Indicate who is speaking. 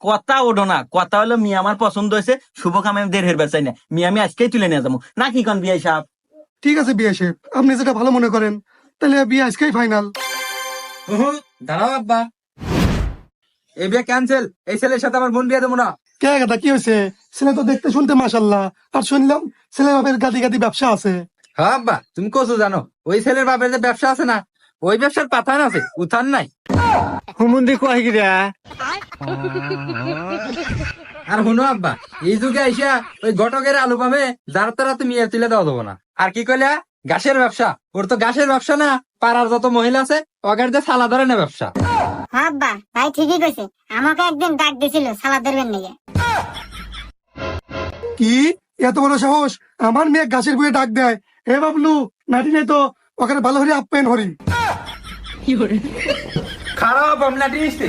Speaker 1: কথা ওঠো না, কথা হলো মিয়া আমার পছন্দ হয়েছে, শুভ কাম আমি দেড় বেচাই না, মিয়া আমি আজকেই তুলে নিয়ে যাবো নাকি কোন বিয়ে সাহেব?
Speaker 2: ঠিক আছে বিয়ে সাহেব, আপনি যেটা ভালো মনে করেন, তাহলে বিয়ে আজকেই ফাইনাল।
Speaker 3: দাঁড়াও আব্বা, এই বিয়ে ক্যান্সেল। এই ছেলের সাথে আমার বোন বিয়ে দেবো না।
Speaker 2: কে কথা কি হয়েছে? ছেলে তো দেখতে শুনতে মাশাল্লাহ, আর শুনলাম ছেলে বাপের গাদি গাদি ব্যবসা আছে।
Speaker 3: হ্যাঁ আব্বা, তুমি কচু জানো, ওই ছেলের বাপের যে ব্যবসা আছে না, ওই ব্যবসার পাথান আছে, উত্থান নাই।
Speaker 4: হুমুন্দি কয় গিরা
Speaker 3: আর শুনো আব্বা, এই যুগে আইসা ওই ঘটকের আলু পাবে, যার তারা তুমি এর তুলে দেওয়া দেবো না। আর কি কইলা? ঘাসের ব্যবসা? ওর তো ঘাসের ব্যবসা না, পাড়ার যত মহিলা আছে ওদের যে সালা ধরে না ব্যবসা।
Speaker 5: হ্যাঁ আব্বা, ভাই ঠিকই কইছে। আমাকে একদিন ডাক দিছিল সালাদ ধরবেন নিয়ে।
Speaker 2: কি এত বড় সাহস, আমার মেয়ে গাছের বুয়ে ডাক দেয়? হে বাবলু, নাটি নেই তো, ওখানে ভালো হরি আপ্যায়ন হরি।
Speaker 3: খারাপ আমলাটি নিচ্ছে।